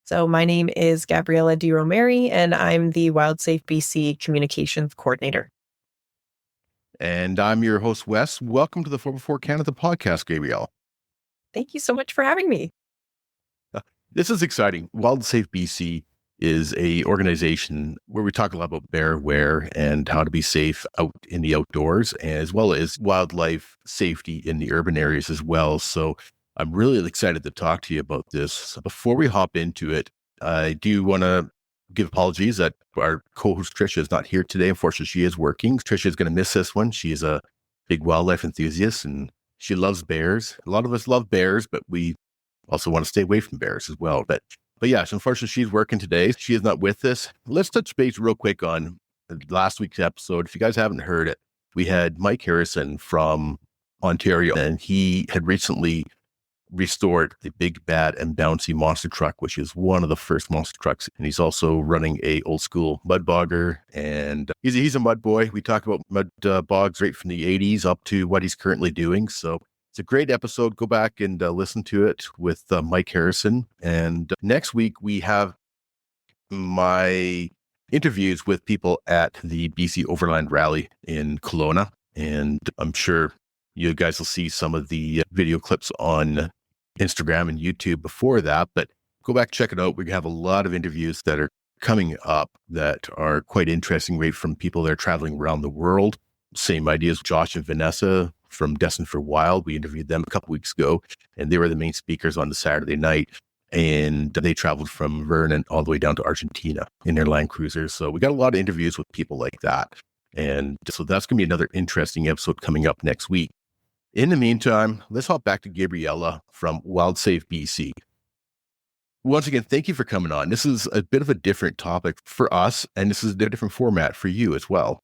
So my name is Gabriella DiRomeri, and I'm the WildSafeBC Communications Coordinator. And I'm your host, Wes. Welcome to the 4x4 Canada podcast, Gabrielle. Thank you so much for having me. This is exciting. WildSafeBC is a organization where we talk a lot about bear aware and how to be safe out in the outdoors, as well as wildlife safety in the urban areas as well. So I'm really excited to talk to you about this. So before we hop into it, I do want to give apologies that our co-host Trisha is not here today. Unfortunately, she is working. Trisha is going to miss this one. She's a big wildlife enthusiast and she loves bears. A lot of us love bears, but we also want to stay away from bears as well. But yes, unfortunately, she's working today. She is not with us. Let's touch base real quick on last week's episode. If you guys haven't heard it, we had Mike Harrison from Ontario, and he had recently restored the big, bad, and bouncy monster truck, which is one of the first monster trucks. And he's also running a old school mud bogger, and he's a mud boy. We talk about mud bogs right from the 80s up to what he's currently doing. So it's a great episode. Go back and listen to it with Mike Harrison. And next week, we have my interviews with people at the BC Overland Rally in Kelowna. And I'm sure you guys will see some of the video clips on Instagram and YouTube before that, but go back, check it out. We have a lot of interviews that are coming up that are quite interesting, right from people that are traveling around the world. Same ideas, Josh and Vanessa from Destined for Wild. We interviewed them a couple weeks ago, and they were the main speakers on the Saturday night. And they traveled from Vernon all the way down to Argentina in their Land Cruisers. So we got a lot of interviews with people like that. And so that's going to be another interesting episode coming up next week. In the meantime, let's hop back to Gabriella from WildSafeBC. Once again, thank you for coming on. This is a bit of a different topic for us, and this is a different format for you as well.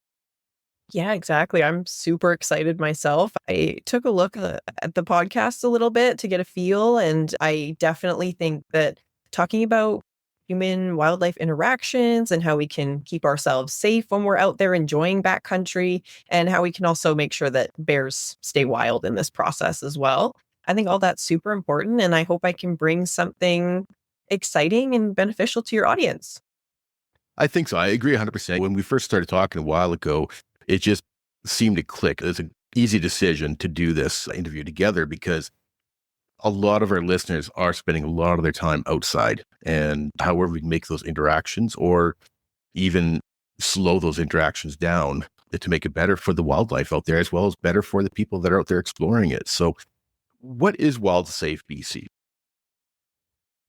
Yeah, exactly. I'm super excited myself. I took a look at the podcast a little bit to get a feel, and I definitely think that talking about human-wildlife interactions and how we can keep ourselves safe when we're out there enjoying backcountry, and how we can also make sure that bears stay wild in this process as well. I think all that's super important, and I hope I can bring something exciting and beneficial to your audience. I think so. I agree 100%. When we first started talking a while ago, it just seemed to click. It was an easy decision to do this interview together because a lot of our listeners are spending a lot of their time outside, and however we can make those interactions or even slow those interactions down to make it better for the wildlife out there, as well as better for the people that are out there exploring it. So what is WildSafeBC?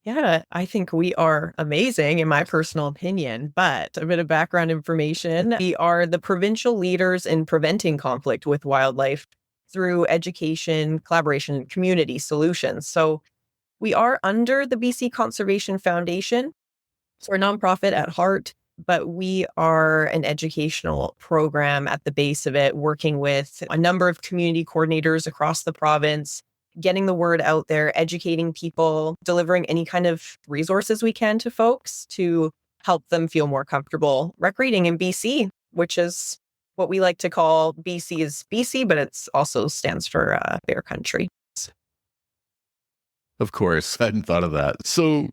Yeah, I think we are amazing in my personal opinion, but a bit of background information. We are the provincial leaders in preventing conflict with wildlife through education, collaboration, and community solutions. So we are under the BC Conservation Foundation. So we're a nonprofit at heart, but we are an educational program at the base of it, working with a number of community coordinators across the province, getting the word out there, educating people, delivering any kind of resources we can to folks to help them feel more comfortable recreating in BC, which is what we like to call BC is BC, but it also stands for Bear Country. Of course, I hadn't thought of that. So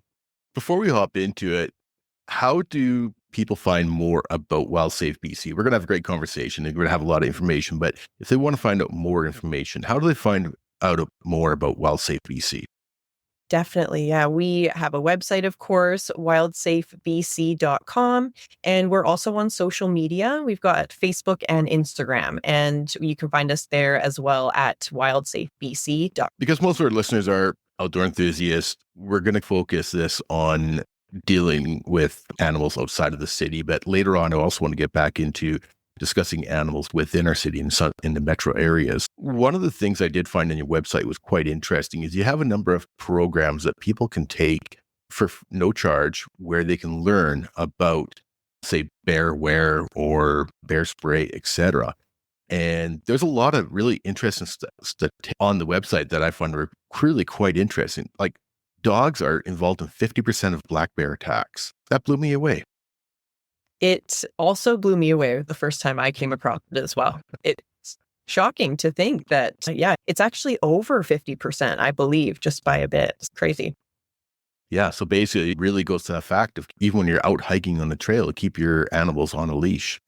before we hop into it, how do people find more about WildSafeBC? We're going to have a great conversation and we're going to have a lot of information, but if they want to find out more information, how do they find out more about WildSafeBC? Definitely. Yeah. We have a website, of course, wildsafebc.com. And we're also on social media. We've got Facebook and Instagram, and you can find us there as well at wildsafebc.com. Because most of our listeners are outdoor enthusiasts, we're going to focus this on dealing with animals outside of the city. But later on, I also want to get back into discussing animals within our city in the metro areas. One of the things I did find on your website was quite interesting is you have a number of programs that people can take for no charge where they can learn about, say, bear aware or bear spray, etc. And there's a lot of really interesting stuff on the website that I find are really quite interesting. Like dogs are involved in 50% of black bear attacks. That blew me away. It also blew me away the first time I came across it as well. It's shocking to think that, it's actually over 50%, I believe, just by a bit. It's crazy. Yeah. So basically, it really goes to the fact of even when you're out hiking on the trail, to keep your animals on a leash.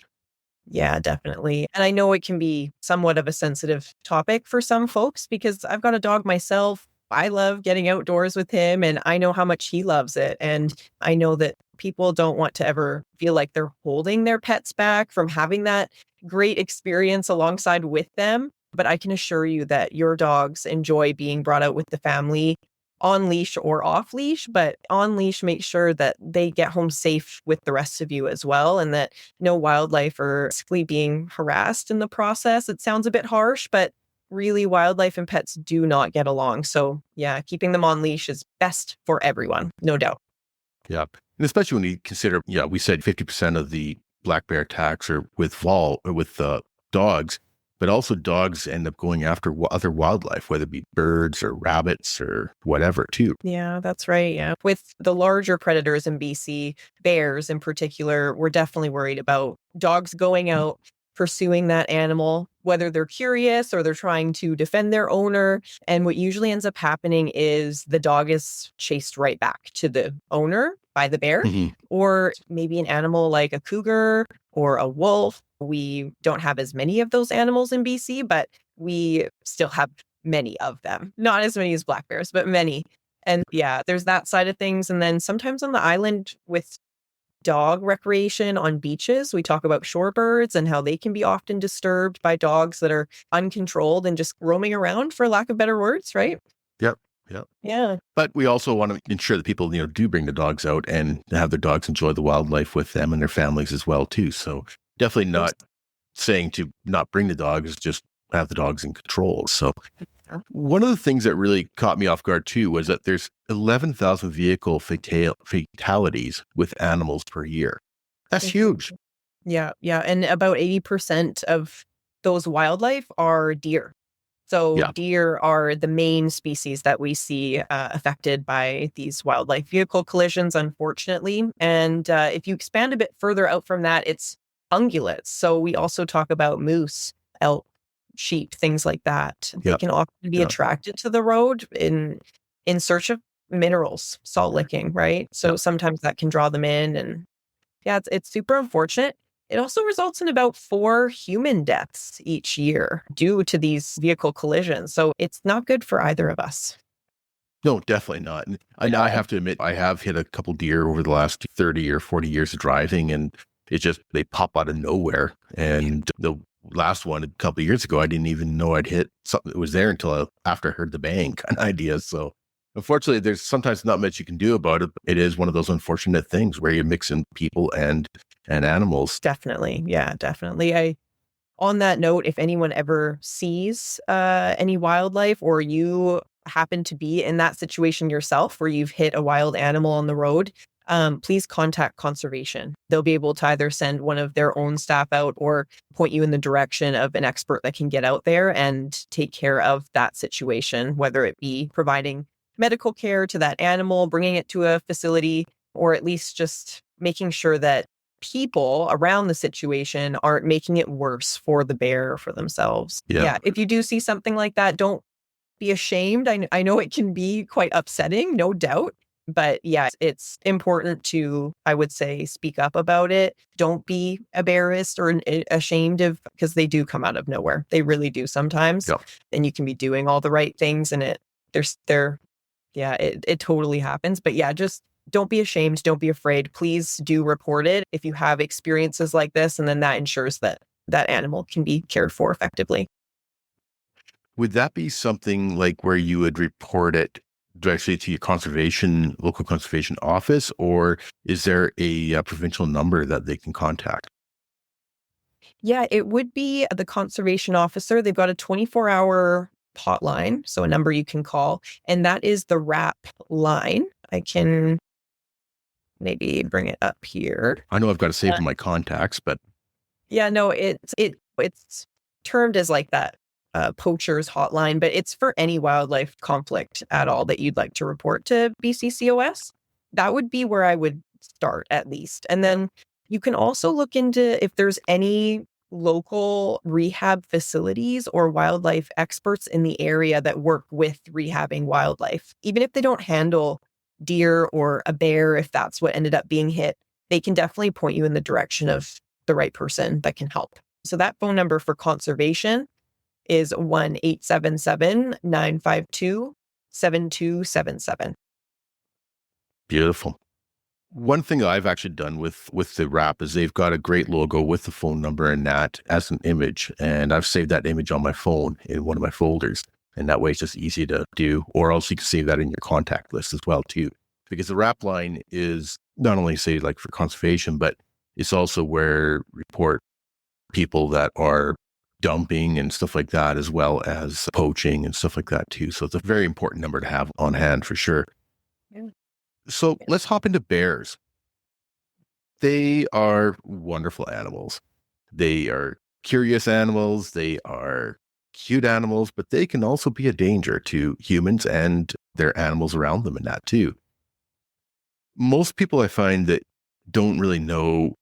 Yeah, definitely. And I know it can be somewhat of a sensitive topic for some folks because I've got a dog myself. I love getting outdoors with him and I know how much he loves it. And I know that people don't want to ever feel like they're holding their pets back from having that great experience alongside with them. But I can assure you that your dogs enjoy being brought out with the family on leash or off leash, but on leash, make sure that they get home safe with the rest of you as well, and that no wildlife are basically being harassed in the process. It sounds a bit harsh, but really, wildlife and pets do not get along. So, yeah, keeping them on leash is best for everyone, no doubt. Yeah. And especially when you consider, yeah, we said 50% of the black bear attacks are with dogs, but also dogs end up going after other wildlife, whether it be birds or rabbits or whatever, too. Yeah, that's right. Yeah. With the larger predators in BC, bears in particular, we're definitely worried about dogs going out, pursuing that animal, whether they're curious or they're trying to defend their owner. And what usually ends up happening is the dog is chased right back to the owner by the bear, Hmm. or maybe an animal like a cougar or a wolf. We don't have as many of those animals in BC, but we still have many of them. Not as many as black bears, but many. And yeah, there's that side of things. And then sometimes on the island with dog recreation on beaches, we talk about shorebirds and how they can be often disturbed by dogs that are uncontrolled and just roaming around, for lack of better words, right? Yep. Yep. Yeah. But we also want to ensure that people, do bring the dogs out and have their dogs enjoy the wildlife with them and their families as well, too. So definitely Abs- not saying to not bring the dogs, just have the dogs in control. So one of the things that really caught me off guard too was that there's 11,000 vehicle fatalities with animals per year. That's huge. Yeah. Yeah. And about 80% of those wildlife are deer. So Yeah. deer are the main species that we see affected by these wildlife vehicle collisions, unfortunately. And if you expand a bit further out from that, it's ungulates. So we also talk about moose, elk, sheep, things like that. They Yeah. can often be Yeah. attracted to the road in search of minerals, salt licking, right? Yeah. So sometimes that can draw them in, and yeah, it's super unfortunate. It also results in about 4 human deaths each year due to these vehicle collisions. So it's not good for either of us. No, definitely not. And I Yeah. have to admit, I have hit a couple deer over the last 30 or 40 years of driving, and it just, they pop out of nowhere. And the last one a couple of years ago, I didn't even know I'd hit something that was there until after I heard the bang kind of idea. So unfortunately, there's sometimes not much you can do about it. It is one of those unfortunate things where you mix in people and animals. Definitely. Yeah, definitely. On that note, if anyone ever sees any wildlife or you happen to be in that situation yourself where you've hit a wild animal on the road, please contact conservation. They'll be able to either send one of their own staff out or point you in the direction of an expert that can get out there and take care of that situation, whether it be providing medical care to that animal, bringing it to a facility, or at least just making sure that people around the situation aren't making it worse for the bear or for themselves. Yeah. Yeah, if you do see something like that, don't be ashamed. I know it can be quite upsetting, no doubt. But yeah, it's important to, I would say, speak up about it. Don't be embarrassed or ashamed of, because they do come out of nowhere. They really do sometimes. Yeah. And you can be doing all the right things and they're yeah, it totally happens. But yeah, just don't be ashamed. Don't be afraid. Please do report it if you have experiences like this. And then that ensures that that animal can be cared for effectively. Would that be something like where you would report it directly to your local conservation office, or is there a provincial number that they can contact? Yeah, it would be the conservation officer. They've got a 24-hour hotline, so a number you can call, and that is the RAP line. I can maybe bring it up here. I know I've got to save my contacts, but Yeah, no, it's termed as like that poacher's hotline, but it's for any wildlife conflict at all that you'd like to report to BCCOS. That would be where I would start at least. And then you can also look into if there's any local rehab facilities or wildlife experts in the area that work with rehabbing wildlife. Even if they don't handle deer or a bear, if that's what ended up being hit, they can definitely point you in the direction of the right person that can help. So that phone number for conservation is 1-877-952-7277. Beautiful. One thing I've actually done with the wrap is they've got a great logo with the phone number and that as an image. And I've saved that image on my phone in one of my folders. And that way it's just easy to do, or else you can save that in your contact list as well too. Because the wrap line is not only say like for conservation, but it's also where report people that are dumping and stuff like that, as well as poaching and stuff like that too. So it's a very important number to have on hand for sure. Yeah. So let's hop into bears. They are wonderful animals. They are curious animals. They are cute animals, but they can also be a danger to humans and their animals around them and that too. Most people I find that don't really know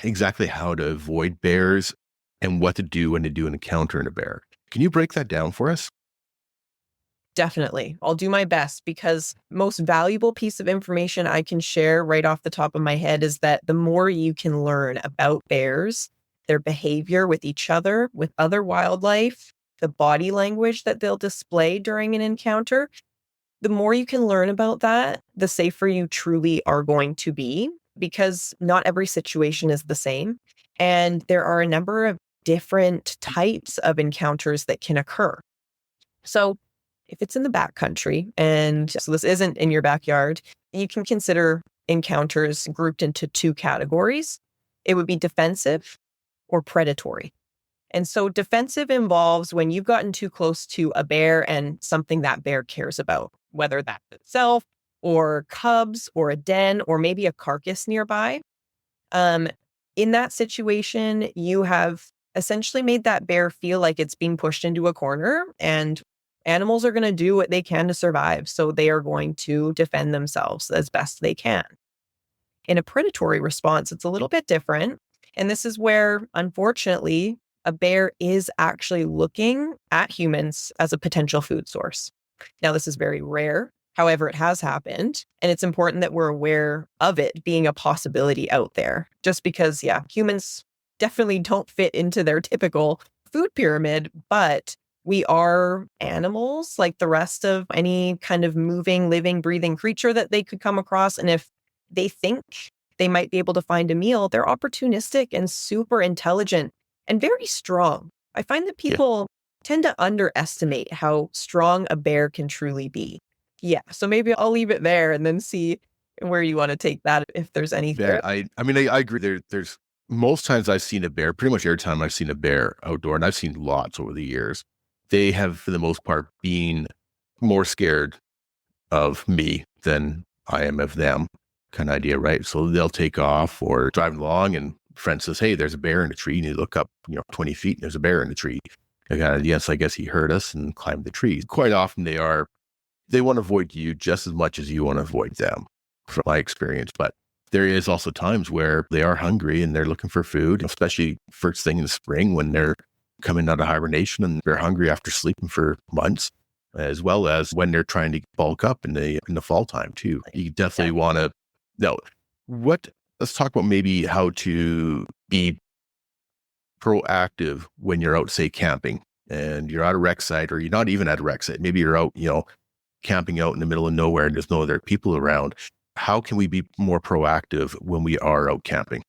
exactly how to avoid bears and what to do when they do an encounter in a bear. Can you break that down for us? Definitely. I'll do my best because most valuable piece of information I can share right off the top of my head is that the more you can learn about bears, their behavior with each other, with other wildlife, the body language that they'll display during an encounter, the more you can learn about that, the safer you truly are going to be because not every situation is the same. And there are a number of different types of encounters that can occur. So if it's in the backcountry, and so this isn't in your backyard, you can consider encounters grouped into two categories. It would be defensive or predatory. And so defensive involves when you've gotten too close to a bear and something that bear cares about, whether that's itself or cubs or a den or maybe a carcass nearby. Um, in that situation, you have essentially made that bear feel like it's being pushed into a corner, and animals are going to do what they can to survive. So they are going to defend themselves as best they can. In a predatory response, it's a little bit different. And this is where, unfortunately, a bear is actually looking at humans as a potential food source. Now, this is very rare. However, it has happened. And it's important that we're aware of it being a possibility out there. Just because, yeah, humans definitely don't fit into their typical food pyramid, but we are animals like the rest of any kind of moving, living, breathing creature that they could come across. And if they think they might be able to find a meal, they're opportunistic and super intelligent and very strong. I find that Yeah. people tend to underestimate how strong a bear can truly be. Yeah, so maybe I'll leave it there and then see where you want to take that if there's anything. I mean, I agree. There's most times I've seen a bear, pretty much every time I've seen a bear outdoor, and I've seen lots over the years, they have, for the most part, been more scared of me than I am of them, kind of idea, right? So they'll take off or drive along, and a friend says, "Hey, there's a bear in the tree," and you look up, 20 feet, and there's a bear in the tree. Yes, I guess he heard us and climbed the tree. Quite often they want to avoid you just as much as you want to avoid them, from my experience. But there is also times where they are hungry and they're looking for food, especially first thing in the spring when they're coming out of hibernation and they're hungry after sleeping for months, as well as when they're trying to bulk up in the fall time too. You definitely want to now. Let's talk about maybe how to be proactive when you're out, say, camping and you're at a rec site, or you're not even at a rec site. Maybe you're out, camping out in the middle of nowhere and there's no other people around. How can we be more proactive when we are out camping?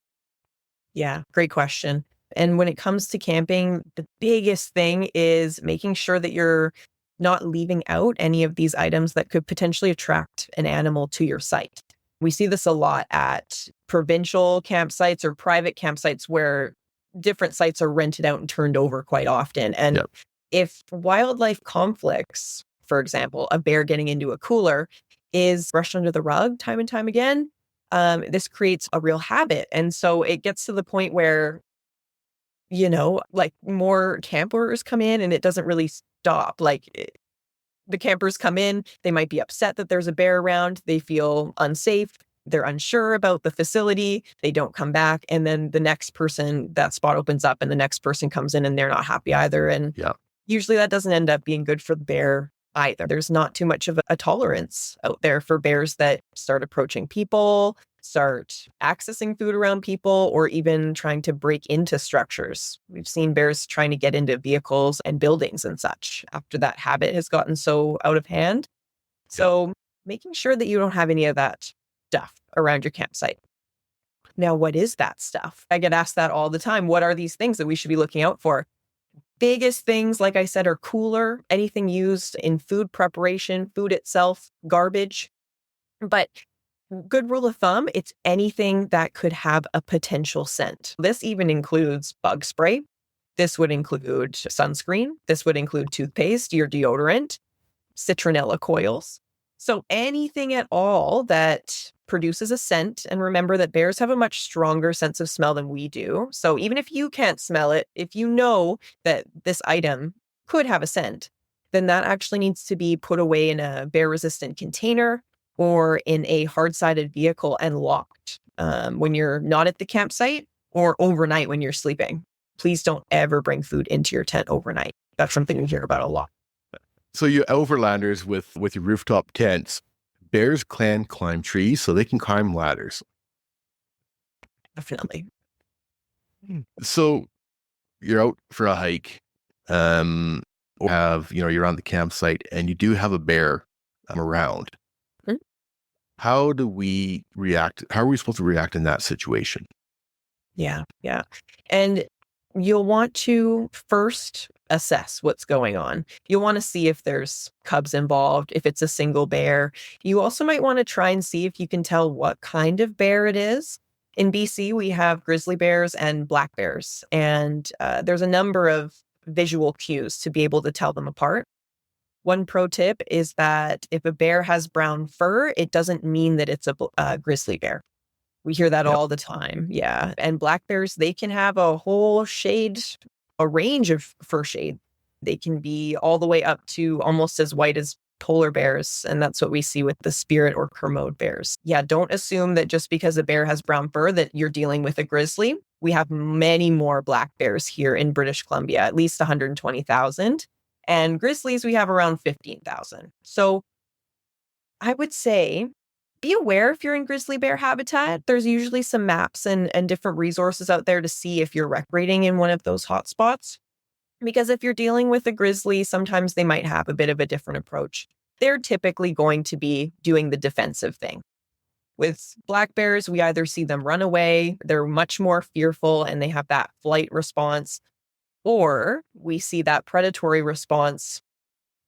Yeah, great question. And when it comes to camping, the biggest thing is making sure that you're not leaving out any of these items that could potentially attract an animal to your site. We see this a lot at provincial campsites or private campsites where different sites are rented out and turned over quite often. And Yep. if wildlife conflicts, for example, a bear getting into a cooler, is brushed under the rug time and time again, this creates a real habit. And so it gets to the point where, like more campers come in and it doesn't really stop. The campers come in, they might be upset that there's a bear around, they feel unsafe, they're unsure about the facility, they don't come back. And then the next person, that spot opens up and the next person comes in and they're not happy either. And Yeah. usually that doesn't end up being good for the bear either. There's not too much of a tolerance out there for bears that start approaching people, start accessing food around people, or even trying to break into structures. We've seen bears trying to get into vehicles and buildings and such after that habit has gotten so out of hand. Yep. So making sure that you don't have any of that stuff around your campsite. Now, what is that stuff? I get asked that all the time. What are these things that we should be looking out for? Biggest things, like I said, are cooler, anything used in food preparation, food itself, garbage. But good rule of thumb, it's anything that could have a potential scent. This even includes bug spray. This would include sunscreen. This would include toothpaste, your deodorant, citronella coils. So anything at all that produces a scent, and remember that bears have a much stronger sense of smell than we do. So even if you can't smell it, if you know that this item could have a scent, then that actually needs to be put away in a bear-resistant container or in a hard-sided vehicle and locked when you're not at the campsite or overnight when you're sleeping. Please don't ever bring food into your tent overnight. That's something we hear about a lot. So you overlanders with your rooftop tents, bears can climb trees, so they can climb ladders. Definitely. So you're out for a hike, or you're on the campsite, and you do have a bear around. Mhm. How do we react? How are we supposed to react in that situation? Yeah. And you'll want to first assess what's going on. You'll want to see if there's cubs involved, if it's a single bear. You also might want to try and see if you can tell what kind of bear it is. In BC, we have grizzly bears and black bears, and there's a number of visual cues to be able to tell them apart. One pro tip is that if a bear has brown fur, it doesn't mean that it's a grizzly bear. We hear that Yep. all the time. Yeah. And black bears, they can have a whole shade, a range of fur shade. They can be all the way up to almost as white as polar bears. And that's what we see with the spirit or Kermode bears. Yeah. Don't assume that just because a bear has brown fur that you're dealing with a grizzly. We have many more black bears here in British Columbia, at least 120,000. And grizzlies, we have around 15,000. So I would say be aware if you're in grizzly bear habitat. There's usually some maps and different resources out there to see if you're recreating in one of those hotspots. Because if you're dealing with a grizzly, sometimes they might have a bit of a different approach. They're typically going to be doing the defensive thing. With black bears, we either see them run away, they're much more fearful, and they have that flight response, or we see that predatory response.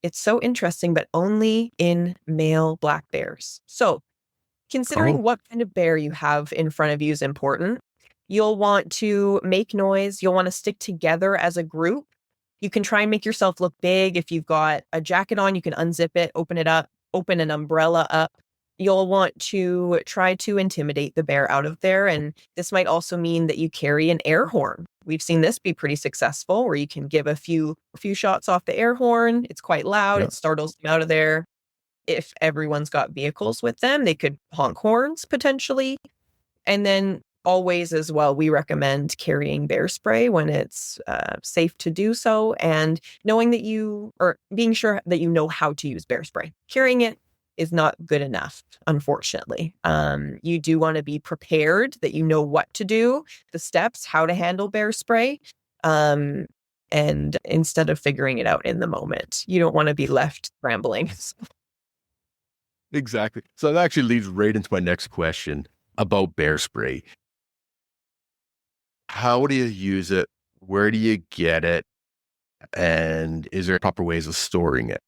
It's so interesting, but only in male black bears. So considering Oh, what kind of bear you have in front of you is important. You'll want to make noise. You'll want to stick together as a group. You can try and make yourself look big. If you've got a jacket on, you can unzip it, open it up, open an umbrella up. You'll want to try to intimidate the bear out of there. And this might also mean that you carry an air horn. We've seen this be pretty successful, where you can give a few shots off the air horn. It's quite loud. yeah. It startles them out of there. If everyone's got vehicles with them, they could honk horns potentially. And then always as well, we recommend carrying bear spray when it's safe to do so, and knowing that being sure that you know how to use bear spray. Carrying it is not good enough, unfortunately. You do want to be prepared, that you know what to do, the steps, how to handle bear spray. And instead of figuring it out in the moment, you don't want to be left scrambling. Exactly. So that actually leads right into my next question about bear spray. How do you use it? Where do you get it? And is there proper ways of storing it?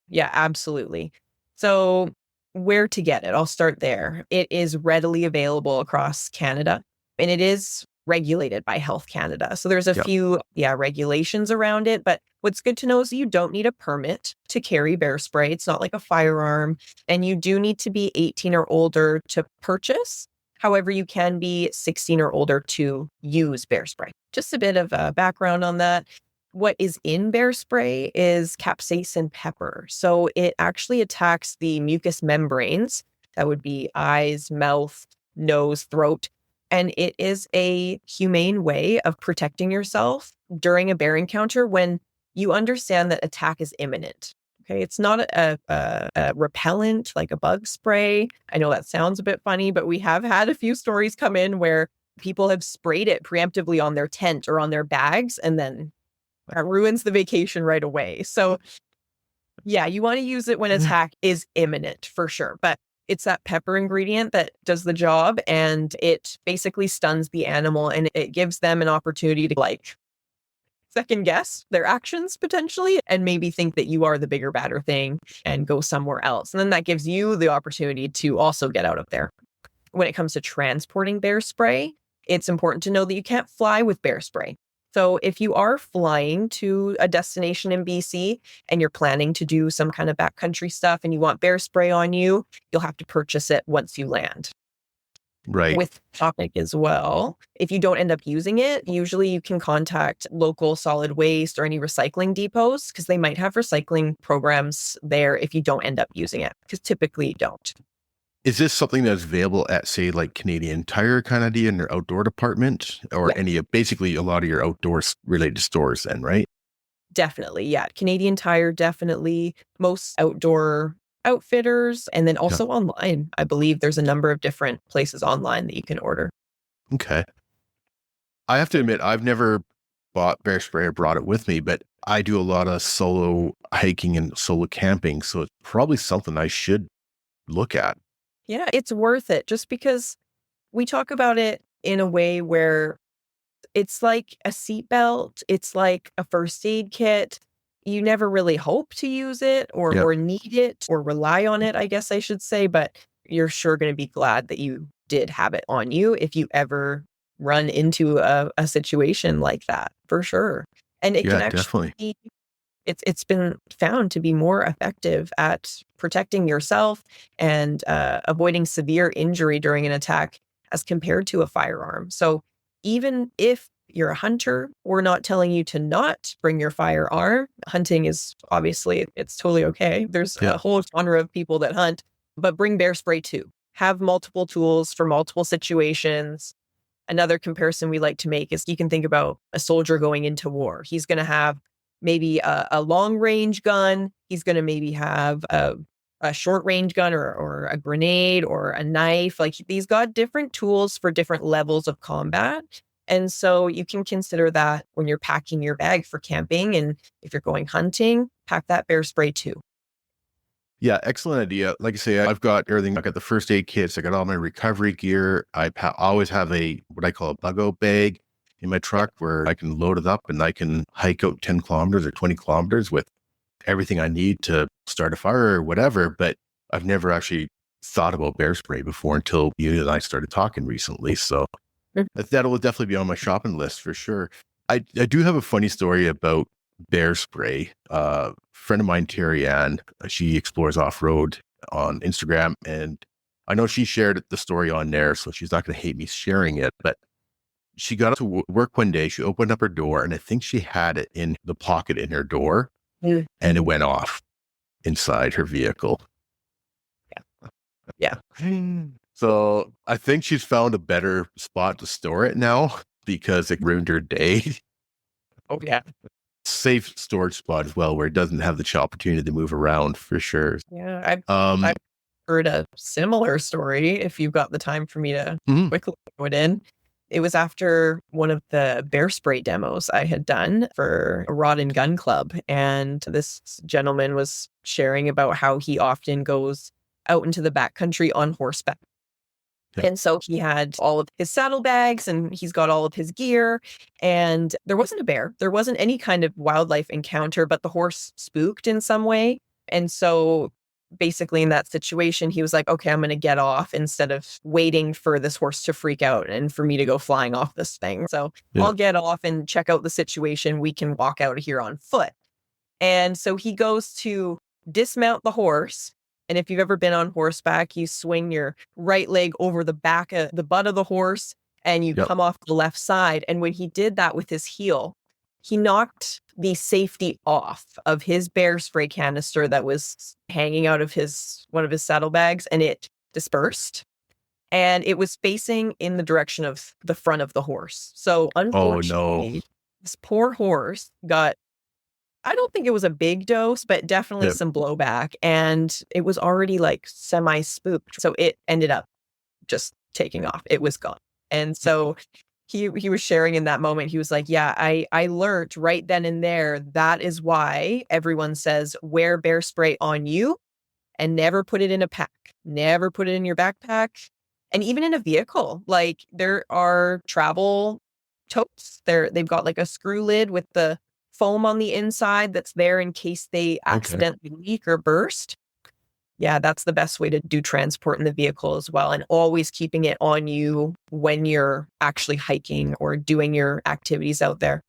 Yeah, absolutely. So, where to get it? I'll start there. It is readily available across Canada, and it is regulated by Health Canada. So there's a Yep. few regulations around it, but what's good to know is you don't need a permit to carry bear spray. It's not like a firearm, and you do need to be 18 or older to purchase. However, you can be 16 or older to use bear spray. Just a bit of background on that. What is in bear spray is capsaicin pepper. So it actually attacks the mucous membranes. That would be eyes, mouth, nose, throat. And it is a humane way of protecting yourself during a bear encounter when you understand that attack is imminent. Okay. It's not a repellent like a bug spray. I know that sounds a bit funny, but we have had a few stories come in where people have sprayed it preemptively on their tent or on their bags, and then that ruins the vacation right away. So, yeah, you want to use it when attack is imminent for sure. But it's that pepper ingredient that does the job, and it basically stuns the animal and it gives them an opportunity to like second guess their actions potentially and maybe think that you are the bigger, badder thing and go somewhere else. And then that gives you the opportunity to also get out of there. When it comes to transporting bear spray, it's important to know that you can't fly with bear spray. So if you are flying to a destination in BC and you're planning to do some kind of backcountry stuff and you want bear spray on you, you'll have to purchase it once you land. Right. With topic as well, if you don't end up using it, usually you can contact local solid waste or any recycling depots because they might have recycling programs there if you don't end up using it, because typically you don't. Is this something that's available at, say, like Canadian Tire kind of in their outdoor department, or Yeah, any of basically a lot of your outdoor related stores then, right? definitely. Yeah. Canadian Tire, definitely. Most outdoor outfitters. And then Yeah. also online. I believe there's a number of different places online that you can order. Okay. I have to admit, I've never bought bear spray or brought it with me, but I do a lot of solo hiking and solo camping. So it's probably something I should look at. Yeah, it's worth it just because we talk about it in a way where it's like a seatbelt, it's like a first aid kit. You never really hope to use it Yeah. or need it or rely on it, I guess I should say, but you're sure going to be glad that you did have it on you if you ever run into a situation like that, for sure. And it can Yeah, actually definitely. be it's been found to be more effective at protecting yourself and avoiding severe injury during an attack as compared to a firearm. So even if you're a hunter, we're not telling you to not bring your firearm. Hunting is obviously it's totally okay. There's Yeah. a whole genre of people that hunt, but bring bear spray too. Have multiple tools for multiple situations. Another comparison we like to make is you can think about a soldier going into war. He's going to have maybe a long range gun. He's going to maybe have a short range gun or a grenade or a knife. Like he's got different tools for different levels of combat. And so you can consider that when you're packing your bag for camping. And if you're going hunting, pack that bear spray too. Yeah, excellent idea. Like I say, I've got everything. I got the first aid kits. I got all my recovery gear. Always have a what I call a bug-out bag in my Yeah. truck where I can load it up and I can hike out 10 kilometers or 20 kilometers with everything I need to start a fire or whatever. But I've never actually thought about bear spray before until you and I started talking recently. So Mhm. that'll definitely be on my shopping list for sure. I do have a funny story about bear spray. Friend of mine, Terry Ann, she explores off road on Instagram, and I know she shared the story on there, so she's not going to hate me sharing it. But she got to work one day. She opened up her door, and I think she had it in the pocket in her door, and it Mhm. went off inside her vehicle. Yeah. So I think she's found a better spot to store it now because it ruined her day. Oh, yeah. Safe storage spot as well, where it doesn't have the opportunity to move around for sure. Yeah. I've Um, heard a similar story if you've got the time for me to mhm, quickly throw it in. It was after one of the bear spray demos I had done for a rod and gun club. And this gentleman was sharing about how he often goes out into the backcountry on horseback. yeah, And so he had all of his saddlebags and he's got all of his gear. And there wasn't a bear. There wasn't any kind of wildlife encounter, but the horse spooked in some way. And so basically, in that situation, he was like, okay, I'm going to get off instead of waiting for this horse to freak out and for me to go flying off this thing. So yeah, I'll get off and check out the situation. We can walk out of here on foot. And so he goes to dismount the horse. And if you've ever been on horseback, you swing your right leg over the back of the butt of the horse and you yep. come off the left side. And when he did that with his heel, he knocked the safety off of his bear spray canister that was hanging out of his one of his saddlebags and it dispersed. And it was facing in the direction of the front of the horse. So Oh no. unfortunately, this poor horse got I don't think it was a big dose, but definitely Yeah. some blowback. And it was already like semi spooked. So it ended up just taking off. It was gone. And so he was sharing in that moment. He was like, yeah, I learned right then and there. That is why everyone says wear bear spray on you and never put it in a pack. Never put it in your backpack. And even in a vehicle, like there are travel totes. They've got like a screw lid with the foam on the inside that's there in case they Okay. accidentally leak or burst. Yeah, that's the best way to do transport in the vehicle as well. And always keeping it on you when you're actually hiking or doing your activities out there.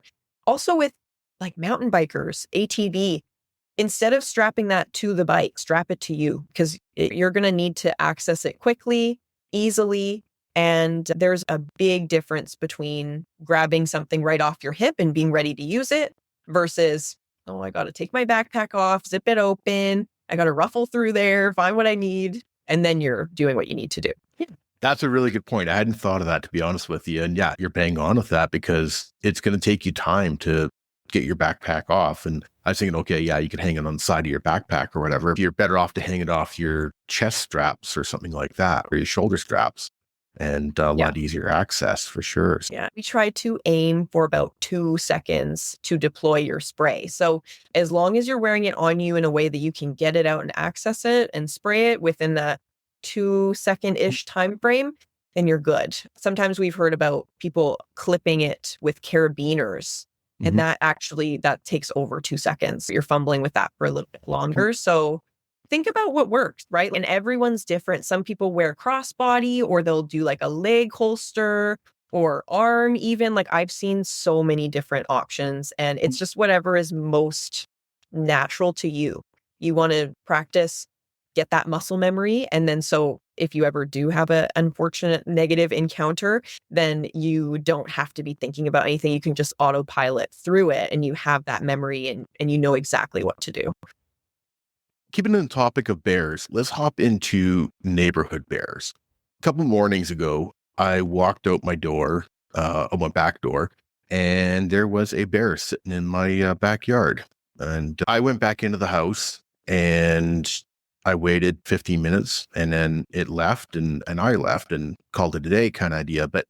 Also, with like mountain bikers, ATV, instead of strapping that to the bike, strap it to you because you're going to need to access it quickly, easily. And there's a big difference between grabbing something right off your hip and being ready to use it versus, oh, I got to take my backpack off, zip it open. I got to ruffle through there, find what I need. And then you're doing what you need to do. That's a really good point. I hadn't thought of that, to be honest with you. And yeah, you're bang on with that because it's going to take you time to get your backpack off. And I was thinking, okay, yeah, you can hang it on the side of your backpack or whatever. You're better off to hang it off your chest straps or something like that, or your shoulder straps, and a Yeah. lot easier access for sure. Yeah. We try to aim for about 2 seconds to deploy your spray. So as long as you're wearing it on you in a way that you can get it out and access it and spray it within the 2 second-ish time frame, then you're good. Sometimes we've heard about people clipping it with carabiners. And Mhm. that takes over 2 seconds. You're fumbling with that for a little bit longer. So think about what works, right? And everyone's different. Some people wear crossbody or they'll do like a leg holster or arm, even. Like I've seen so many different options, and it's just whatever is most natural to you. You want to practice, get that muscle memory. And then so if you ever do have an unfortunate negative encounter, then you don't have to be thinking about anything. You can just autopilot through it and you have that memory and you know exactly what to do. Keeping in the topic of bears, let's hop into neighborhood bears. A couple mornings ago, I walked out my door, on my back door, and there was a bear sitting in my backyard. And I went back into the house and I waited 15 minutes and then it left and I left and called it a day kind of idea. But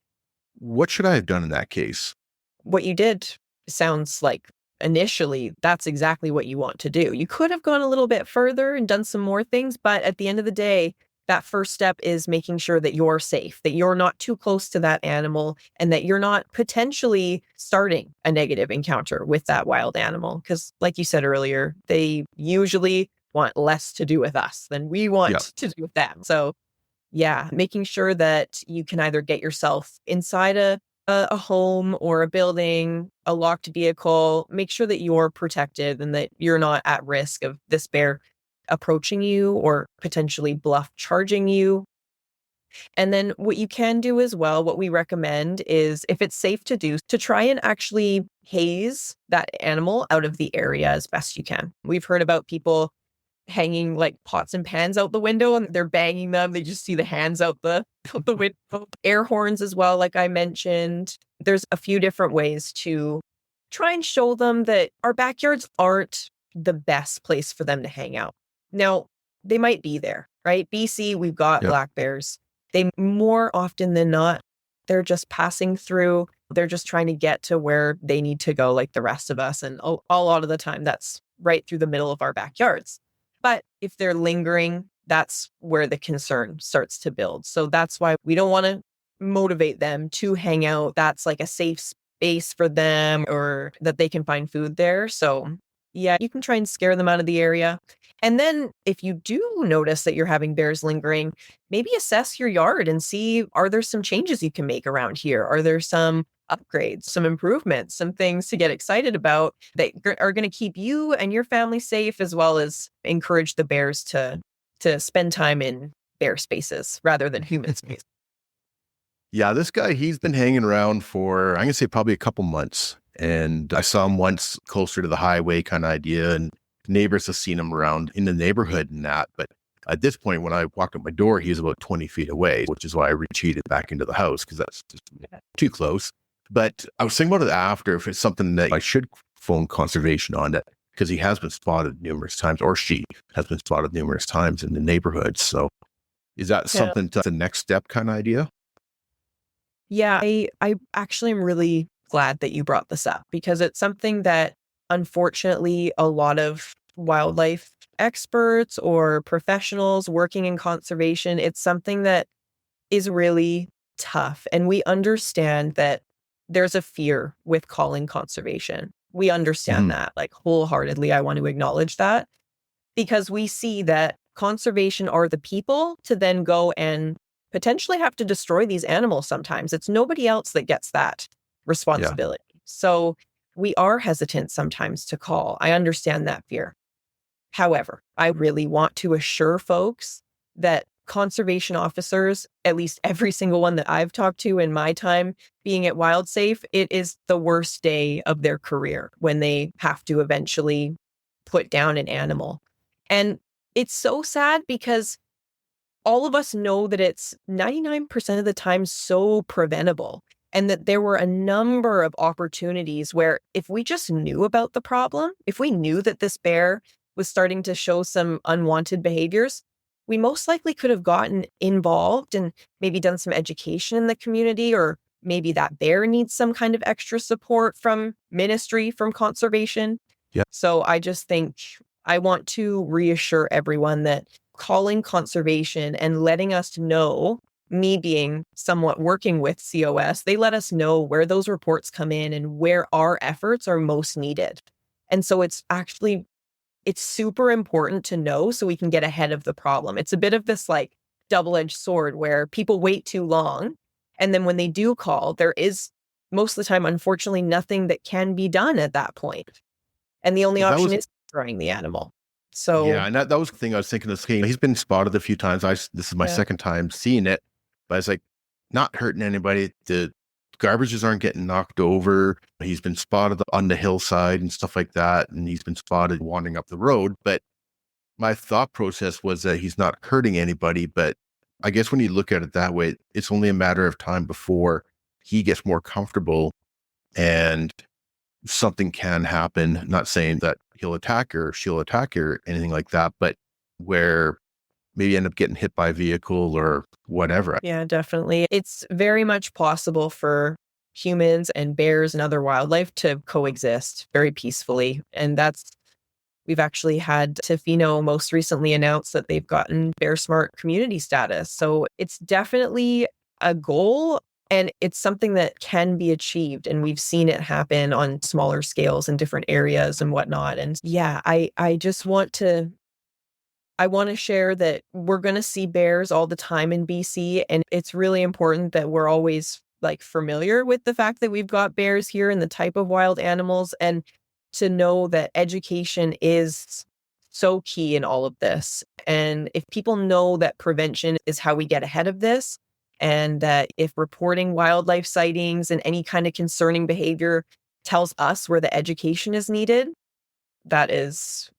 what should I have done in that case? What you did sounds like initially that's exactly what you want to do. You could have gone a little bit further and done some more things, but at the end of the day, that first step is making sure that you're safe, that you're not too close to that animal, and that you're not potentially starting a negative encounter with that wild animal. Because, like you said earlier, they usually want less to do with us than we want Yeah. to do with them. So, yeah, making sure that you can either get yourself inside a home or a building, a locked vehicle, make sure that you're protected and that you're not at risk of this bear approaching you or potentially bluff charging you. And then what you can do as well, what we recommend is if it's safe to do, to try and actually haze that animal out of the area as best you can. We've heard about people hanging like pots and pans out the window and they're banging them. They just see the hands out out the window. Air horns as well, like I mentioned. There's a few different ways to try and show them that our backyards aren't the best place for them to hang out. Now, they might be there, right? BC, we've got Yeah. black bears. They more often than not, they're just passing through. They're just trying to get to where they need to go like the rest of us. And a lot of the time, that's right through the middle of our backyards. But if they're lingering, that's where the concern starts to build. So that's why we don't want to motivate them to hang out. That's like a safe space for them or that they can find food there. So yeah, you can try and scare them out of the area. And then if you do notice that you're having bears lingering, maybe assess your yard and see, are there some changes you can make around here? Are there some upgrades, some improvements, some things to get excited about that are going to keep you and your family safe, as well as encourage the bears to spend time in bear spaces rather than human space. Yeah, this guy, he's been hanging around for, I'm going to say probably a couple months. And I saw him once closer to the highway kind of idea. And neighbors have seen him around in the neighborhood and that. But at this point, when I walked up my door, he was about 20 feet away, which is why I retreated back into the house because that's just too close. But I was thinking about it after if it's something that I should phone conservation on it. because he has been spotted numerous times, or she has been spotted numerous times in the neighborhood. So is that Yeah. something that's the next step kind of idea? Yeah, I actually am really glad that you brought this up because it's something that unfortunately a lot of wildlife experts or professionals working in conservation, it's something that is really tough. And we understand that there's a fear with calling conservation. We understand Hmm. that like wholeheartedly. I want to acknowledge that because we see that conservation are the people to then go and potentially have to destroy these animals sometimes. It's nobody else that gets that Yeah. responsibility. So we are hesitant sometimes to call. I understand that fear. However, I really want to assure folks that conservation officers, at least every single one that I've talked to in my time being at WildSafe, it is the worst day of their career when they have to eventually put down an animal. And it's so sad because all of us know that it's 99% of the time so preventable and that there were a number of opportunities where if we just knew about the problem, if we knew that this bear was starting to show some unwanted behaviors, we most likely could have gotten involved and maybe done some education in the community, or maybe that bear needs some kind of extra support from ministry, from conservation. Yeah. So I just think I want to reassure everyone that calling conservation and letting us know, me being somewhat working with COS, they let us know where those reports come in and where our efforts are most needed. And so it's super important to know so we can get ahead of the problem. It's a bit of this like double-edged sword where people wait too long. And then when they do call, there is most of the time, unfortunately, nothing that can be done at that point. And the only Well, that option was, is destroying the animal. yeah. So, And that was the thing I was thinking of. He's been spotted a few times. This is my yeah, second time seeing it, but it's like not hurting anybody. The garbages aren't getting knocked over. He's been spotted on the hillside and stuff like that. And he's been spotted wandering up the road. But my thought process was that he's not hurting anybody. But I guess when you look at it that way, it's only a matter of time before he gets more comfortable and something can happen. Not saying that he'll attack her, she'll attack her, anything like that, but where maybe end up getting hit by a vehicle or whatever. yeah, definitely. It's very much possible for humans and bears and other wildlife to coexist very peacefully. And we've actually had Tofino most recently announce that they've gotten Bear Smart community status. So it's definitely a goal and it's something that can be achieved. And we've seen it happen on smaller scales in different areas and whatnot. And yeah, I just I want to share that we're going to see bears all the time in BC. And it's really important that we're always like familiar with the fact that we've got bears here and the type of wild animals, and to know that education is so key in all of this. And if people know that prevention is how we get ahead of this, and that if reporting wildlife sightings and any kind of concerning behavior tells us where the education is needed, that is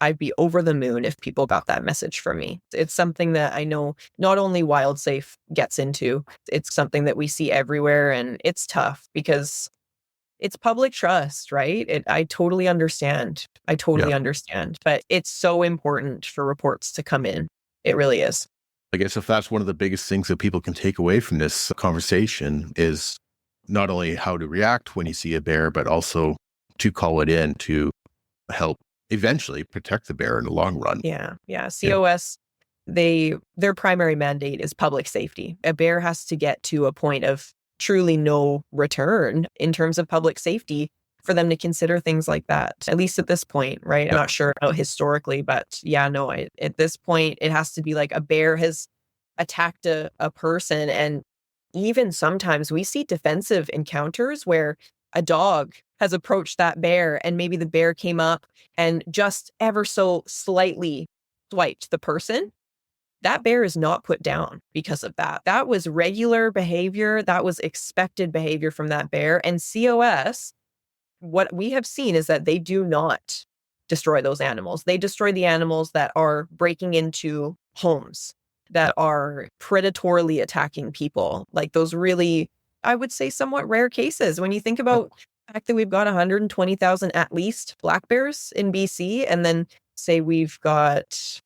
I'd be over the moon if people got that message from me. It's something that I know not only WildSafe gets into, it's something that we see everywhere, and it's tough because it's public trust, right? I totally understand. I Yeah. totally understand, but it's so important for reports to come in. It really is. I guess if that's one of the biggest things that people can take away from this conversation is not only how to react when you see a bear, but also to call it in to help eventually protect the bear in the long run. Yeah. Yeah. Yeah. COS, their primary mandate is public safety. A bear has to get to a point of truly no return in terms of public safety for them to consider things like that, at least at this point, right? I'm Yeah. not sure about historically, but yeah, no, at this point, it has to be like a bear has attacked a person. And even sometimes we see defensive encounters where a dog has approached that bear and maybe the bear came up and just ever so slightly swiped the person. That bear is not put down because of that. That was regular behavior. That was expected behavior from that bear. And COS, what we have seen is that they do not destroy those animals. They destroy the animals that are breaking into homes, that are predatorily attacking people, like those really, I would say, somewhat rare cases. When you think Yeah. about fact that we've got 120,000 at least black bears in BC, and then say we've got,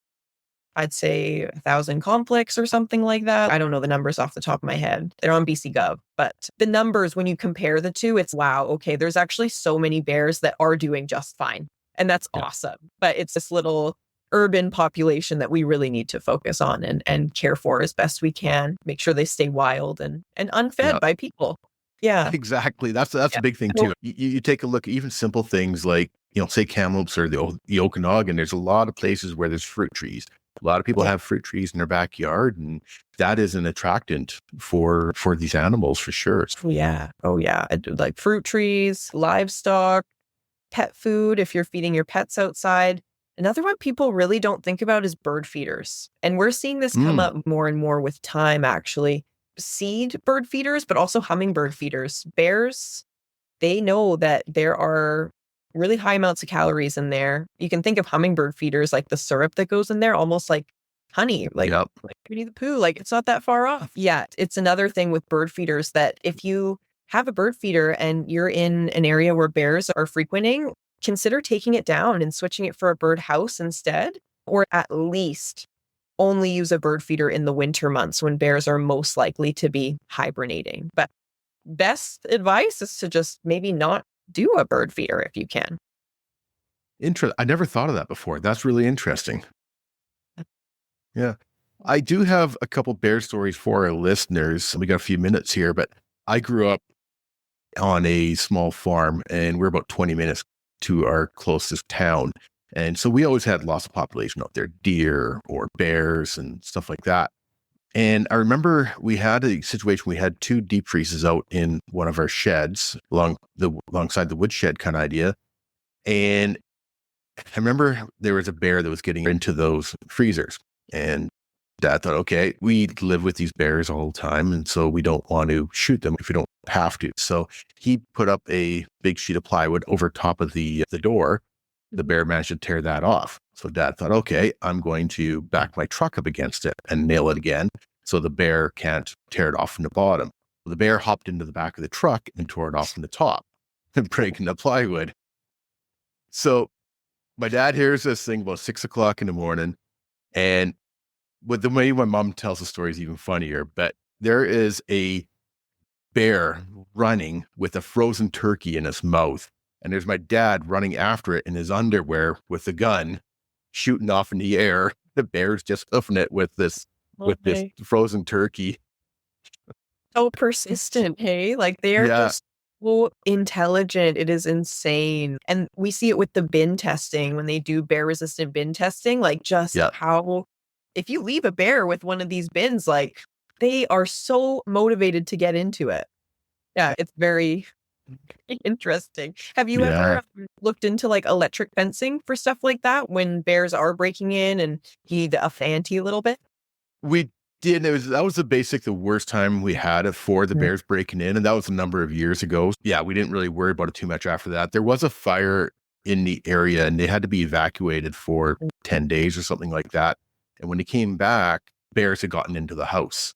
I'd say 1,000 conflicts or something like that. I don't know the numbers off the top of my head. They're on BC Gov, but the numbers, when you compare the two, it's wow, okay, there's actually so many bears that are doing just fine. And that's Yeah. awesome. But it's this little urban population that we really need to focus on and care for as best we can, make sure they stay wild and unfed Yeah. by people. Yeah. Exactly. That's Yeah. a big thing too. You take a look, even simple things like, say kamloops or the Okanagan, there's a lot of places where there's fruit trees. A lot of people Yeah. have fruit trees in their backyard, and that is an attractant for these animals for sure. Oh, yeah. Oh, yeah. I do like fruit trees, livestock, pet food if you're feeding your pets outside. Another one people really don't think about is bird feeders. And we're seeing this come Mm, up more and more with time, actually. Seed bird feeders, but also hummingbird feeders. Bears, they know that there are really high amounts of calories in there. You can think of hummingbird feeders like the syrup that goes in there, almost like honey, yep. like Winnie the Pooh. Like it's not that far off. Yeah, it's another thing with bird feeders that if you have a bird feeder and you're in an area where bears are frequenting, consider taking it down and switching it for a bird house instead, or at least only use a bird feeder in the winter months when bears are most likely to be hibernating. But best advice is to just maybe not do a bird feeder if you can. I never thought of that before. That's really interesting. Yeah. I do have a couple bear stories for our listeners. We got a few minutes here, but I grew up on a small farm and we're about 20 minutes to our closest town. And so we always had lots of population out there, deer or bears and stuff like that. And I remember we had a situation, we had two deep freezes out in one of our sheds alongside the woodshed kind of idea. And I remember there was a bear that was getting into those freezers. And Dad thought, okay, we live with these bears all the time. And so we don't want to shoot them if we don't have to. So he put up a big sheet of plywood over top of the door. The bear managed to tear that off. So Dad thought, okay, I'm going to back my truck up against it and nail it again so the bear can't tear it off from the bottom. The bear hopped into the back of the truck and tore it off from the top and breaking the plywood. So my dad hears this thing about 6 o'clock in the morning. And with the way my mom tells the story is even funnier, but there is a bear running with a frozen turkey in his mouth. And there's my dad running after it in his underwear with a gun, shooting off in the air. The bear's just hoofing it with this Okay. frozen turkey. So persistent, hey? Like they are Yeah, just so intelligent. It is insane. And we see it with the bin testing when they do bear resistant bin testing, like just yeah, how if you leave a bear with one of these bins, like they are so motivated to get into it. Yeah, it's very interesting. Have you ever yeah. looked into like electric fencing for stuff like that when bears are breaking in and heed a ante a little bit? We did. That was the worst time we had it for the Mm. bears breaking in. And that was a number of years ago. Yeah, we didn't really worry about it too much after that. There was a fire in the area and they had to be evacuated for 10 days or something like that. And when they came back, bears had gotten into the house.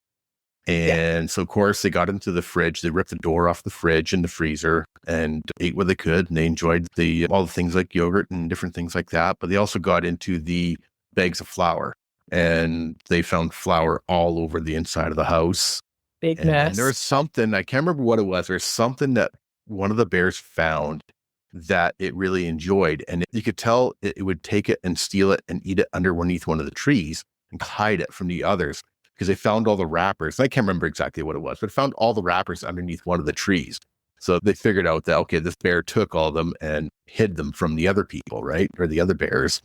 Yeah, And so, of course, they got into the fridge. They ripped the door off the fridge and the freezer and ate what they could. And they enjoyed all the things like yogurt and different things like that. But they also got into the bags of flour and they found flour all over the inside of the house. big And there mess. was something, I can't remember what it was. There's something that one of the bears found that it really enjoyed. And you could tell it would take it and steal it and eat it underneath one of the trees and hide it from the others because they found all the wrappers. I can't remember exactly what it was, but found all the wrappers underneath one of the trees. So they figured out that, okay, this bear took all of them and hid them from the other people, right? Or the other bears.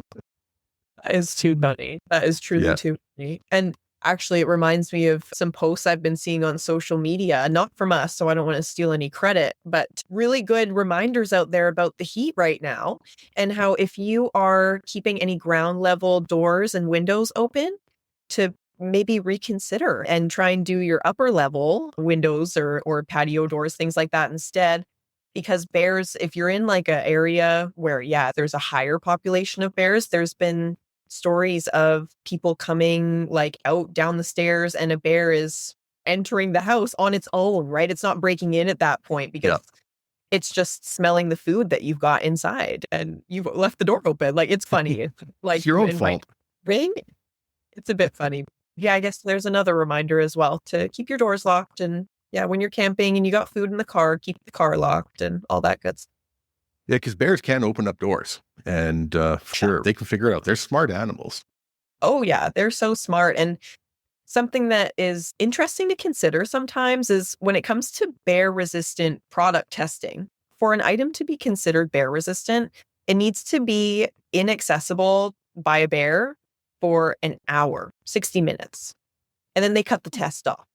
That is too funny. That is truly Yeah. too funny. And actually, it reminds me of some posts I've been seeing on social media, not from us, so I don't want to steal any credit, but really good reminders out there about the heat right now and how if you are keeping any ground level doors and windows open, to maybe reconsider and try and do your upper level windows or patio doors, things like that instead. Because bears, if you're in like an area where, yeah, there's a higher population of bears, there's been stories of people coming like out down the stairs and a bear is entering the house on its own, right? It's not breaking in at that point because Yeah. It's just smelling the food that you've got inside and you've left the door open. Like, it's funny. It's It's like your you own invite fault. ring. It's a bit funny. Yeah, I guess there's another reminder as well to keep your doors locked. And yeah, when you're camping and you got food in the car, keep the car locked and all that good stuff. Yeah, because bears can open up doors, and sure, they can figure it out. They're smart animals. Oh, yeah, they're so smart. And something that is interesting to consider sometimes is when it comes to bear resistant product testing, for an item to be considered bear resistant, it needs to be inaccessible by a bear for an hour, 60 minutes. And then they cut the test off.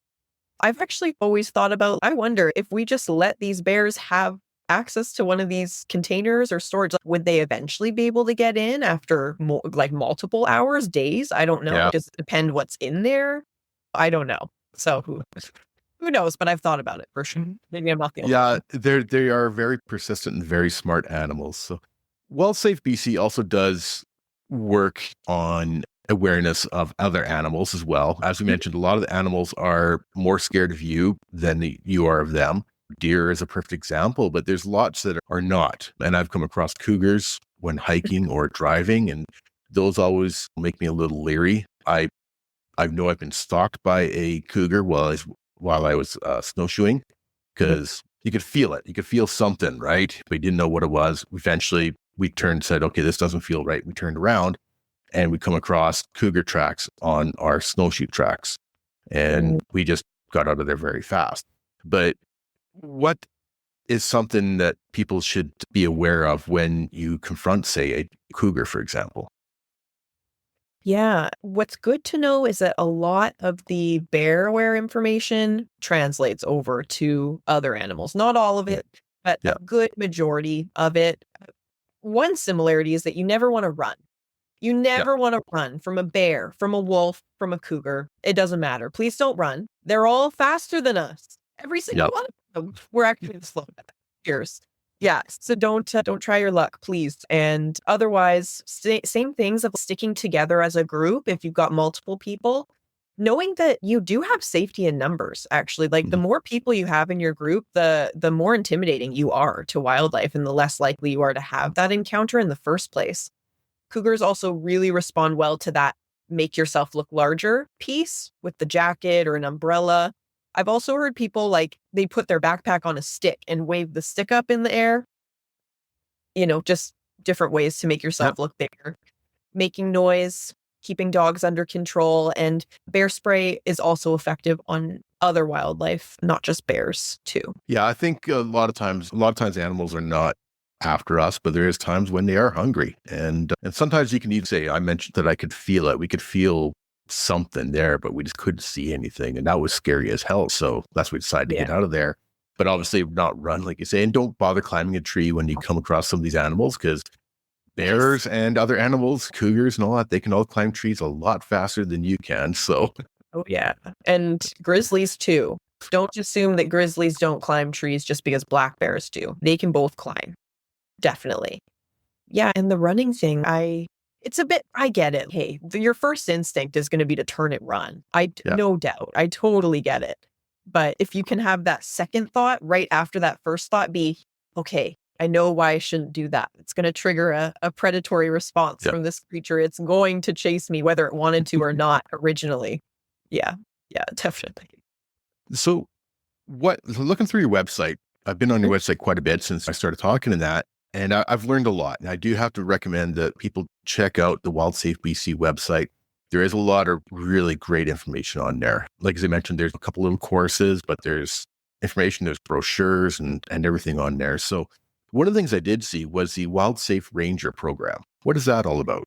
I've actually always thought about, I wonder if we just let these bears have access to one of these containers or storage, like, would they eventually be able to get in after like multiple hours, days? I don't know. Yeah, Does it depend what's in there? I don't know. So who knows? But I've thought about it for sure. Maybe I'm not the only yeah, one. they are very persistent and very smart animals. So, WellSafe BC also does work on awareness of other animals as well. As we Mhm. mentioned, a lot of the animals are more scared of you than you are of them. Deer is a perfect example, but there's lots that are not. And I've come across cougars when hiking or driving, and those always make me a little leery. I know I've been stalked by a cougar while I was snowshoeing, Mhm. because you could feel it. You could feel something, right? We didn't know what it was. Eventually, we turned, said, okay, this doesn't feel right. We turned around and we come across cougar tracks on our snowshoe tracks. And Mm. we just got out of there very fast. But what is something that people should be aware of when you confront, say, a cougar, for example? Yeah. What's good to know is that a lot of the bear aware information translates over to other animals. Not all of Mm. it, but a Yeah. good majority of it. One similarity is that you never want to run. You Yeah. never want to run from a bear, from a wolf, from a cougar. It doesn't matter. Please don't run. They're all faster than us. Every single Yeah. one of them. We're actually slow peers. Yeah. So don't try your luck, please. And otherwise, same things of sticking together as a group. If you've got multiple people, knowing that you do have safety in numbers. Actually, like, the Mhm. more people you have in your group, the more intimidating you are to wildlife, and the less likely you are to have that encounter in the first place. Cougars also really respond well to that make yourself look larger piece with the jacket or an umbrella. I've also heard people, like, they put their backpack on a stick and wave the stick up in the air, just different ways to make Yeah. yourself look bigger. Making noise, keeping dogs under control, and bear spray is also effective on other wildlife, not just bears, too. Yeah, I think a lot of times animals are not after us, but there is times when they are hungry. And sometimes you can even say, I mentioned that I could feel it. We could feel something there, but we just couldn't see anything. And that was scary as hell. So that's why we decided to Yeah. get out of there. But obviously not run, like you say, and don't bother climbing a tree when you come across some of these animals, because Yes. bears and other animals, cougars and all that, they can all climb trees a lot faster than you can. So Oh, yeah. And grizzlies too. Don't assume that grizzlies don't climb trees just because black bears do. They can both climb. Definitely. Yeah, and the running thing, it's a bit, I get it. Hey, your first instinct is going to be to turn and run. yeah, No doubt. I totally get it. But if you can have that second thought right after that first thought be, okay, I know why I shouldn't do that. It's going to trigger a predatory response yeah. from this creature. It's going to chase me whether it wanted to or not originally. Yeah. Yeah, definitely. So so looking through your website, I've been on your website quite a bit since I started talking to that, and I've learned a lot. And I do have to recommend that people check out the WildSafe BC website. There is a lot of really great information on there. Like as I mentioned, there's a couple little courses, but there's information, there's brochures and everything on there. So one of the things I did see was the WildSafe Ranger program. What is that all about?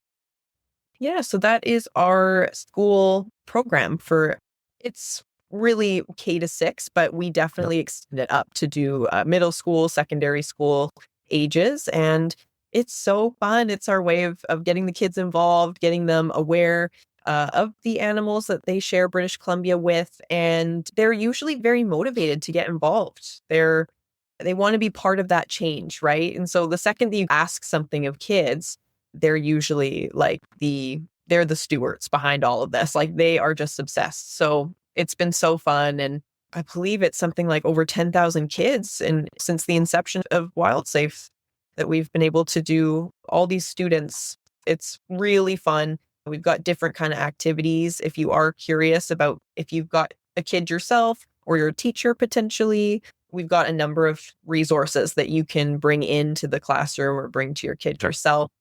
Yeah, so that is our school program for it's really K to 6, but we Yep. definitely extend it up to do middle school, secondary school ages. And it's so fun. It's our way of getting the kids involved, getting them aware of the animals that they share British Columbia with. And they're usually very motivated to get involved. They want to be part of that change, right? And so the second that you ask something of kids, they're usually like they're the stewards behind all of this. Like, they are just obsessed. So it's been so fun. And I believe it's something like over 10,000 kids. And since the inception of WildSafe, that we've been able to do all these students, it's really fun. We've got different kind of activities. If you are curious about if you've got a kid yourself or you're a teacher potentially, we've got a number of resources that you can bring into the classroom or bring to your kid yourself.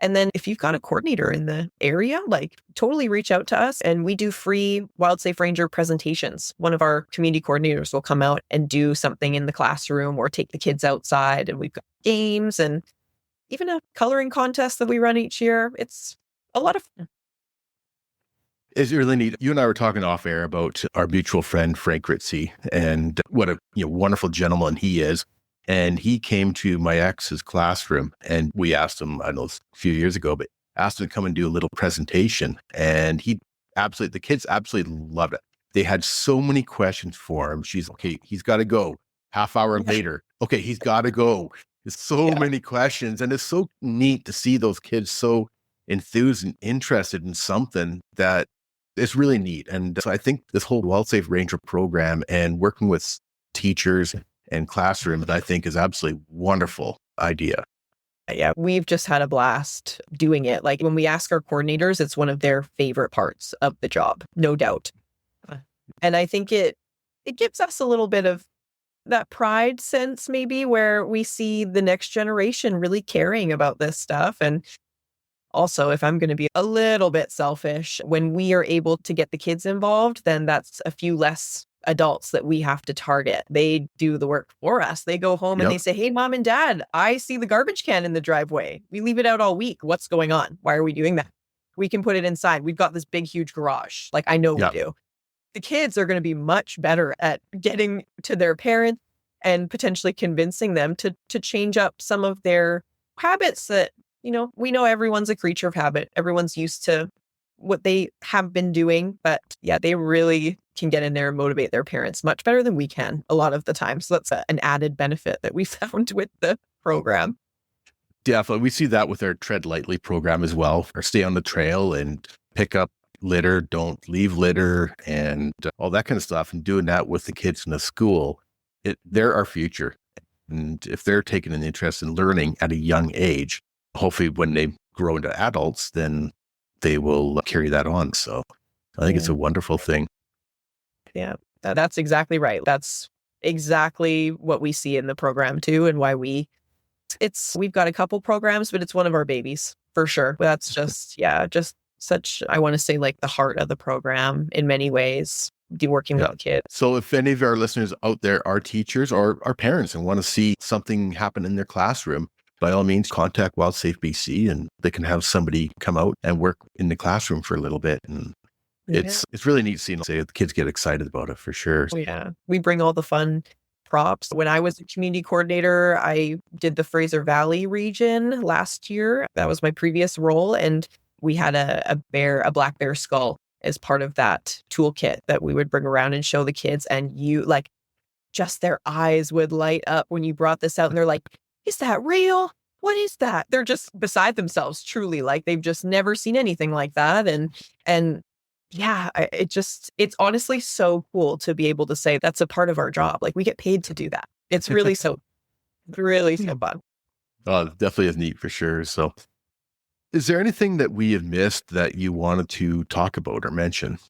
And then if you've got a coordinator in the area, like totally reach out to us and we do free Wild Safe Ranger presentations. One of our community coordinators will come out and do something in the classroom or take the kids outside. And we've got games and even a coloring contest that we run each year. It's a lot of fun. It's really neat. You and I were talking off air about our mutual friend, Frank Ritzy, and what a wonderful gentleman he is. And he came to my ex's classroom and we asked him, I know it's a few years ago, but asked him to come and do a little presentation. And the kids absolutely loved it. They had so many questions for him. Okay, he's got to go. Half hour later, okay, he's got to go. There's so many questions. And it's so neat to see those kids so enthused and interested in something that is really neat. And so I think this whole WildSafe Ranger program and working with teachers and classrooms, I think is absolutely wonderful idea. Yeah, we've just had a blast doing it. Like when we ask our coordinators, it's one of their favorite parts of the job, no doubt. And I think it gives us a little bit of that pride sense maybe where we see the next generation really caring about this stuff. And also, if I'm going to be a little bit selfish, when we are able to get the kids involved, then that's a few less adults that we have to target. They do the work for us. They go home and they say, hey, mom and dad, I see the garbage can in the driveway. We leave it out all week. What's going on? Why are we doing that? We can put it inside. We've got this big, huge garage. Like I know we do. The kids are going to be much better at getting to their parents and potentially convincing them to change up some of their habits that, we know everyone's a creature of habit. Everyone's used to what they have been doing, but yeah, they really can get in there and motivate their parents much better than we can a lot of the time. So that's an added benefit that we found with the program. Definitely. We see that with our Tread Lightly program as well, or stay on the trail and pick up litter, don't leave litter, and all that kind of stuff. And doing that with the kids in the school, they're our future. And if they're taking an interest in learning at a young age, hopefully when they grow into adults, then they will carry that on. So I think it's a wonderful thing. Yeah, that's exactly right. That's exactly what we see in the program too. And why we've got a couple programs, but it's one of our babies for sure. That's just such, I want to say like the heart of the program in many ways, working with the kids. So if any of our listeners out there are teachers or are parents and want to see something happen in their classroom, by all means, contact WildSafeBC and they can have somebody come out and work in the classroom for a little bit. And it's really neat seeing the kids get excited about it for sure. Yeah. We bring all the fun props. When I was a community coordinator, I did the Fraser Valley region last year. That was my previous role. And we had a black bear skull as part of that toolkit that we would bring around and show the kids. And just their eyes would light up when you brought this out. And they're like, is that real? What is that? They're just beside themselves, truly. Like they've just never seen anything like that. And yeah, it's honestly so cool to be able to say that's a part of our job. Like we get paid to do that. It's really really so fun. Oh, it definitely is neat for sure. So is there anything that we have missed that you wanted to talk about or mention?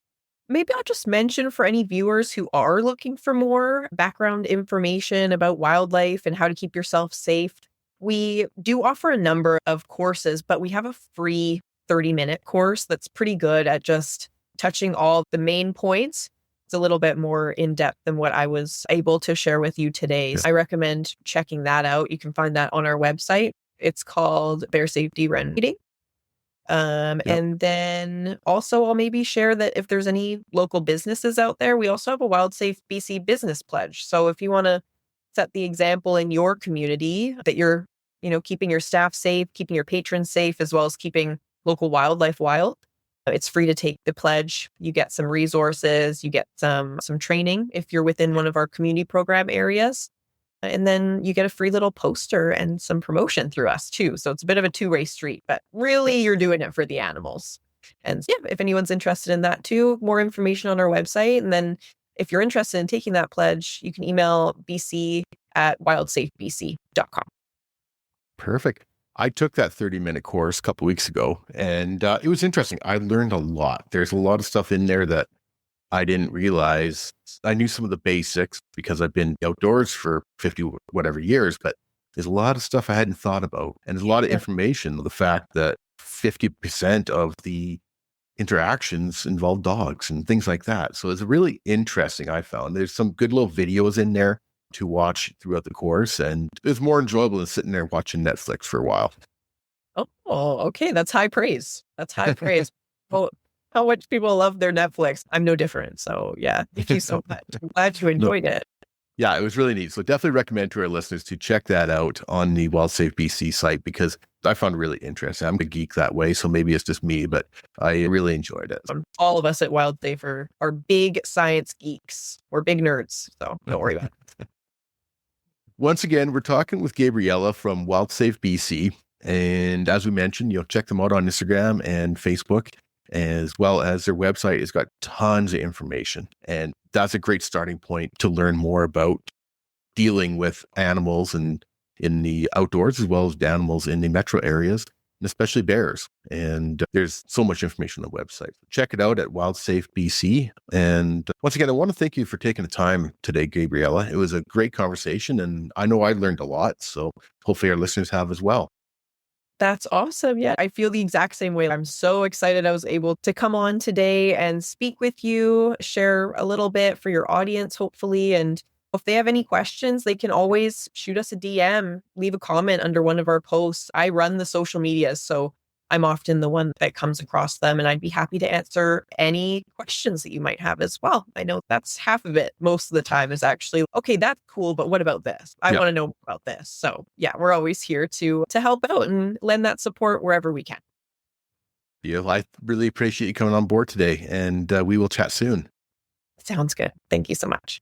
Maybe I'll just mention for any viewers who are looking for more background information about wildlife and how to keep yourself safe. We do offer a number of courses, but we have a free 30-minute course that's pretty good at just touching all the main points. It's a little bit more in depth than what I was able to share with you today. So I recommend checking that out. You can find that on our website. It's called Bear Safety Run Meeting. And then also I'll maybe share that if there's any local businesses out there, we also have a WildSafeBC business pledge. So if you want to set the example in your community that you're, keeping your staff safe, keeping your patrons safe, as well as keeping local wildlife wild, it's free to take the pledge. You get some resources, you get some training if you're within one of our community program areas. And then you get a free little poster and some promotion through us too. So it's a bit of a two-way street, but really you're doing it for the animals. And yeah, if anyone's interested in that too, more information on our website. And then if you're interested in taking that pledge, you can email bc@wildsafebc.com. Perfect. I took that 30-minute course a couple weeks ago, and it was interesting. I learned a lot. There's a lot of stuff in there that I didn't realize. I knew some of the basics because I've been outdoors for 50 whatever years, but there's a lot of stuff I hadn't thought about. And there's a lot of Yeah. information. The fact that 50% of the interactions involve dogs and things like that. So it's really interesting, I found. There's some good little videos in there to watch throughout the course, and it's more enjoyable than sitting there watching Netflix for a while. Oh, okay. That's high praise. That's high praise. Oh, how much people love their Netflix. I'm no different. So yeah, thank you so much. I'm glad you No, enjoyed it. yeah, it was really neat. So definitely recommend to our listeners to check that out on the WildSafeBC site because I found it really interesting. I'm a geek that way, so maybe it's just me, but I really enjoyed it. All of us at WildSafe are big science geeks. We're big nerds. So don't worry about it. Once again, we're talking with Gabriella from WildSafeBC. And as we mentioned, check them out on Instagram and Facebook, as well as their website has got tons of information. And that's a great starting point to learn more about dealing with animals and in the outdoors, as well as animals in the metro areas, and especially bears. And there's so much information on the website. Check it out at WildSafeBC. And once again, I want to thank you for taking the time today, Gabriella. It was a great conversation, and I know I learned a lot. So hopefully our listeners have as well. That's awesome. Yeah, I feel the exact same way. I'm so excited I was able to come on today and speak with you, share a little bit for your audience, hopefully. And if they have any questions, they can always shoot us a DM, leave a comment under one of our posts. I run the social media, so I'm often the one that comes across them, and I'd be happy to answer any questions that you might have as well. I know that's half of it most of the time is actually, okay, that's cool, but what about this? I Yeah. want to know about this. So yeah, we're always here to help out and lend that support wherever we can. Yeah, I really appreciate you coming on board today, and we will chat soon. Sounds good. Thank you so much.